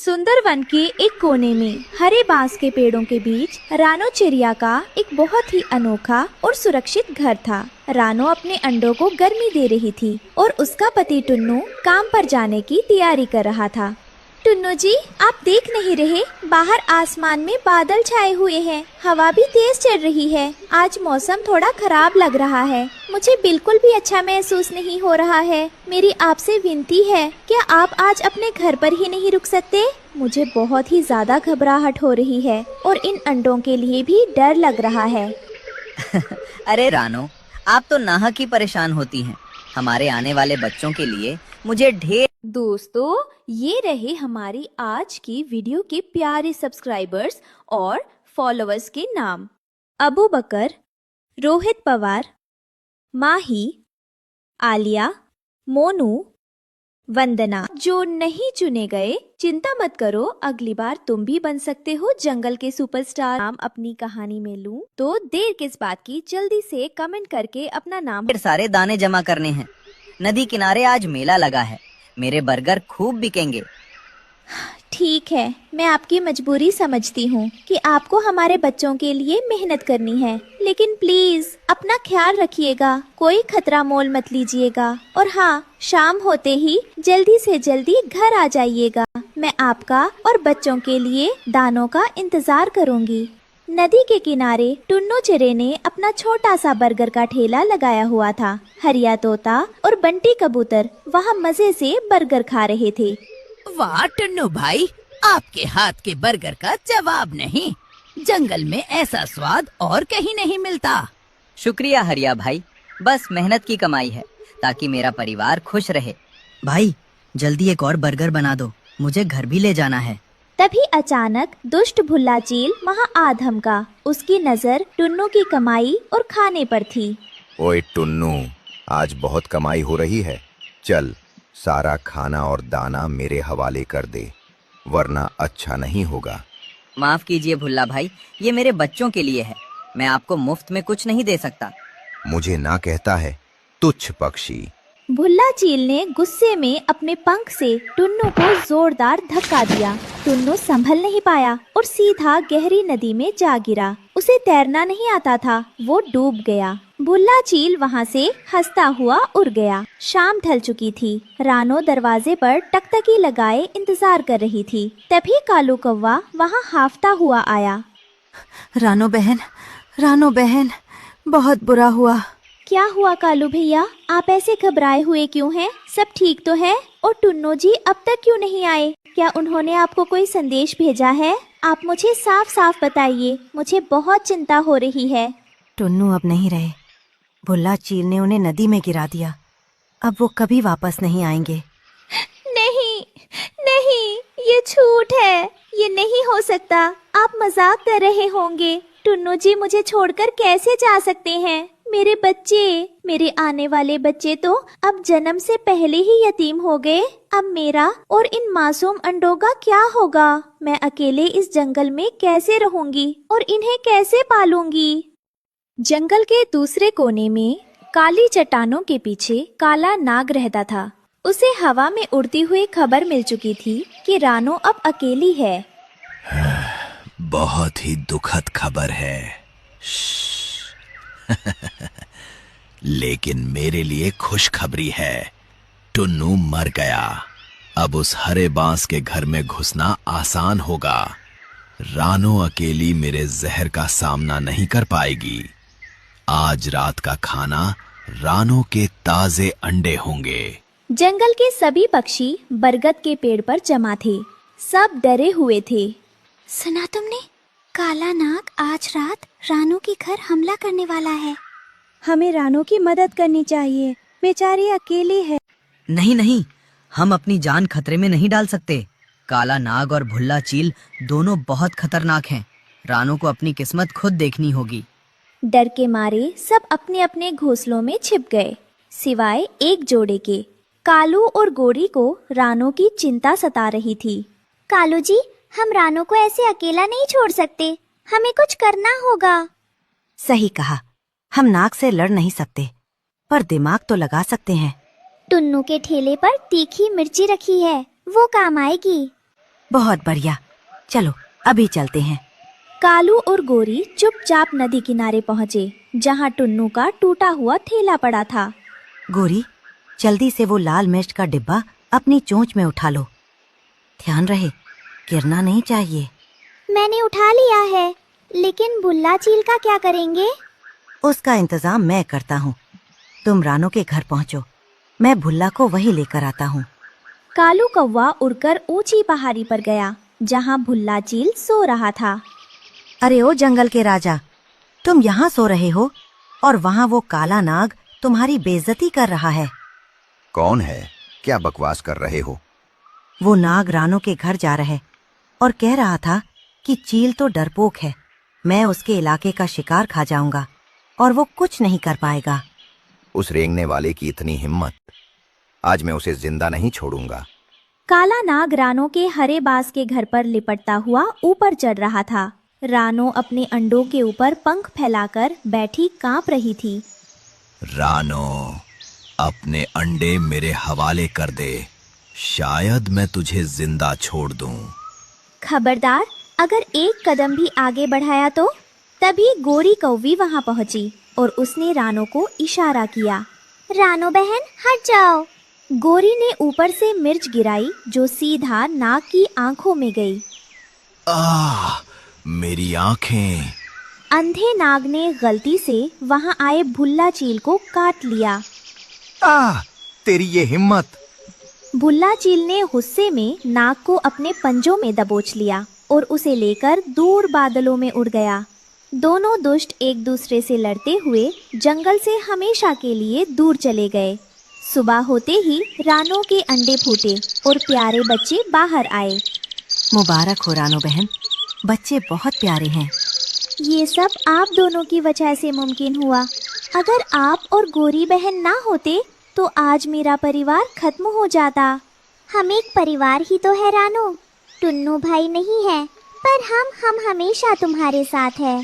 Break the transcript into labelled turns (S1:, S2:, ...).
S1: सुंदर वन के एक कोने में हरे बांस के पेड़ों के बीच रानो चिड़िया का एक बहुत ही अनोखा और सुरक्षित घर था। रानो अपने अंडों को गर्मी दे रही थी और उसका पति टुन्नू काम पर जाने की तैयारी कर रहा था। टुन्नू जी, आप देख नहीं रहे, बाहर आसमान में बादल छाए हुए हैं, हवा भी तेज चल रही है। आज मौसम थोड़ा खराब लग रहा है, मुझे बिल्कुल भी अच्छा महसूस नहीं हो रहा है। मेरी आपसे विनती है, क्या आप आज अपने घर पर ही नहीं रुक सकते? मुझे बहुत ही ज्यादा घबराहट हो रही है और इन अंडों के लिए भी डर लग रहा है।
S2: अरे रानो, आप तो नाहक ही परेशान होती हैं। हमारे आने वाले बच्चों के लिए मुझे ढेर।
S1: दोस्तों, ये रहे हमारी आज की वीडियो के प्यारे सब्सक्राइबर्स और फॉलोअर्स के नाम। अबू बकर, रोहित पवार, माही, आलिया, मोनू, वंदना। जो नहीं चुने गए, चिंता मत करो, अगली बार तुम भी बन सकते हो जंगल के सुपरस्टार। नाम अपनी कहानी में लूं तो देर किस बात की, जल्दी से कमेंट करके अपना नाम।
S2: ढेर सारे दाने जमा करने हैं। नदी किनारे आज मेला लगा है, मेरे बर्गर खूब बिकेंगे।
S1: ठीक है, मैं आपकी मजबूरी समझती हूँ कि आपको हमारे बच्चों के लिए मेहनत करनी है, लेकिन प्लीज अपना ख्याल रखिएगा, कोई खतरा मोल मत लीजिएगा। और हाँ, शाम होते ही जल्दी से जल्दी घर आ जाइएगा। मैं आपका और बच्चों के लिए दानों का इंतजार करूँगी। नदी के किनारे टुन्नू चिड़े ने अपना छोटा सा बर्गर का ठेला लगाया हुआ था। हरिया तोता और बंटी कबूतर वहाँ मजे से बर्गर खा रहे थे।
S3: वाह टुन्नू भाई, आपके हाथ के बर्गर का जवाब नहीं। जंगल में ऐसा स्वाद और कहीं नहीं मिलता।
S2: शुक्रिया हरिया भाई, बस मेहनत की कमाई है ताकि मेरा परिवार खुश रहे। भाई जल्दी एक और बर्गर बना दो, मुझे घर भी ले जाना है।
S1: तभी अचानक दुष्ट भुल्ला चील वहाँ आ धमका। उसकी नजर टुन्नू की कमाई और खाने पर थी।
S4: ओए टुन्नू, आज बहुत कमाई हो रही है, चल सारा खाना और दाना मेरे हवाले कर दे, वरना अच्छा नहीं होगा।
S2: माफ कीजिए भुल्ला भाई, ये मेरे बच्चों के लिए है, मैं आपको मुफ्त में कुछ नहीं दे सकता।
S4: मुझे ना कहता है, तुच्छ पक्षी।
S1: भुल्ला चील ने गुस्से में अपने पंख से टुन्नू को जोरदार धक्का दिया। टुन्नू संभल नहीं पाया और सीधा गहरी नदी में जा गिरा। उसे तैरना नहीं आता था, वो डूब गया। भुल्ला चील वहाँ से हंसता हुआ उड़ गया। शाम ढल चुकी थी। रानो दरवाजे पर टकटकी लगाए इंतजार कर रही थी। तभी कालू कौवा वहाँ हाफता हुआ आया।
S5: रानो बहन, बहुत बुरा हुआ।
S1: क्या हुआ कालू भैया, आप ऐसे घबराए हुए क्यों हैं? सब ठीक तो है? और टुन्नू जी अब तक क्यों नहीं आए? क्या उन्होंने आपको कोई संदेश भेजा है? आप मुझे साफ साफ बताइए, मुझे बहुत चिंता हो रही है।
S5: टुन्नू अब नहीं रहे, भुल्ला चील ने उन्हें नदी में गिरा दिया। अब वो कभी वापस नहीं आएंगे।
S1: नहीं, ये झूठ है, ये नहीं हो सकता। आप मजाक कर रहे होंगे। टुन्नू जी मुझे छोड़कर कैसे जा सकते हैं? मेरे बच्चे, मेरे आने वाले बच्चे तो अब जन्म से पहले ही यतीम हो गए। अब मेरा और इन मासूम अंडों का क्या होगा? मैं अकेले इस जंगल में कैसे रहूंगी और इन्हें कैसे पालूंगी? जंगल के दूसरे कोने में काली चट्टानों के पीछे काला नाग रहता था। उसे हवा में उड़ती हुई खबर मिल चुकी थी कि रानो अब अकेली है।
S4: बहुत ही दुखद खबर है। लेकिन मेरे लिए खुशखबरी है, टुन्नू मर गया। अब उस हरे बांस के घर में घुसना आसान होगा। रानो अकेली मेरे जहर का सामना नहीं कर पाएगी। आज रात का खाना रानो के ताजे अंडे होंगे।
S1: जंगल के सभी पक्षी बरगद के पेड़ पर जमा थे। सब डरे हुए थे।
S6: सुना तुमने? काला नाग आज रात रानो के घर हमला करने वाला है।
S5: हमें रानो की मदद करनी चाहिए, बेचारी अकेली है।
S2: नहीं, हम अपनी जान खतरे में नहीं डाल सकते। काला नाग और भुल्ला चील दोनों बहुत खतरनाक हैं। रानो को अपनी किस्मत खुद देखनी होगी।
S1: डर के मारे सब अपने अपने घोंसलों में छिप गए, सिवाय एक जोड़े के। कालू और गोरी को रानो की चिंता सता रही थी।
S6: कालू जी, हम रानो को ऐसे अकेला नहीं छोड़ सकते, हमें कुछ करना होगा।
S5: सही कहा, हम नाग से लड़ नहीं सकते, पर दिमाग तो लगा सकते हैं।
S6: टुन्नू के ठेले पर तीखी मिर्ची रखी है, वो काम आएगी।
S5: बहुत बढ़िया, चलो अभी चलते हैं।
S1: कालू और गोरी चुपचाप नदी किनारे पहुँचे, जहाँ टुन्नू का टूटा हुआ थैला पड़ा था।
S5: गोरी, जल्दी से वो लाल मिर्च का डिब्बा अपनी चोंच में उठा लो। ध्यान रहे, गिरना नहीं चाहिए।
S6: मैंने उठा लिया है, लेकिन बुल्ला चील का क्या करेंगे?
S5: उसका इंतजाम मैं करता हूँ। तुम रानो के घर पहुँचो, मैं भुल्ला को वहीं लेकर आता हूँ।
S1: कालू कौवा उड़कर ऊंची पहाड़ी पर गया, जहाँ भुल्ला चील सो रहा था।
S5: अरे ओ जंगल के राजा, तुम यहाँ सो रहे हो और वहाँ वो काला नाग तुम्हारी बेइज्जती कर रहा है।
S7: कौन है? क्या बकवास कर रहे हो?
S5: वो नाग रानो के घर जा रहा है और कह रहा था कि चील तो डरपोक है, मैं उसके इलाके का शिकार खा जाऊंगा और वो कुछ नहीं कर पाएगा।
S7: उस रेंगने वाले की इतनी हिम्मत! आज मैं उसे जिंदा नहीं छोड़ूंगा।
S1: काला नाग रानो के हरे बांस के घर पर लिपटता हुआ ऊपर चढ़ रहा था। रानो अपने अंडों के ऊपर पंख फैलाकर बैठी कांप रही थी।
S4: रानो, अपने अंडे मेरे हवाले कर दे, शायद मैं तुझे जिंदा छोड़ दूं।
S1: खबरदार, अगर एक कदम भी आगे बढ़ाया तो। तभी गोरी कौवी वहां पहुंची और उसने रानो को इशारा किया।
S6: रानो बहन, हट जाओ।
S1: गोरी ने ऊपर से मिर्च गिराई, जो सीधा नाग की आंखों में गई।
S4: आह, मेरी आंखें!
S1: अंधे नाग ने गलती से वहां आए भुल्ला चील को काट लिया।
S7: तेरी ये हिम्मत!
S1: भुल्ला चील ने गुस्से में नाग को अपने पंजों में दबोच लिया और उसे लेकर दूर बादलों में उड़ गया। दोनों दुष्ट एक दूसरे से लड़ते हुए जंगल से हमेशा के लिए दूर चले गए। सुबह होते ही रानो के अंडे फूटे और प्यारे बच्चे बाहर आए।
S5: मुबारक हो रानो बहन, बच्चे बहुत प्यारे हैं।
S1: ये सब आप दोनों की वजह से मुमकिन हुआ। अगर आप और गोरी बहन ना होते तो आज मेरा परिवार खत्म हो जाता।
S6: हम एक परिवार ही तो है रानो। टुन्नू भाई नहीं है, पर हम हमेशा तुम्हारे साथ है।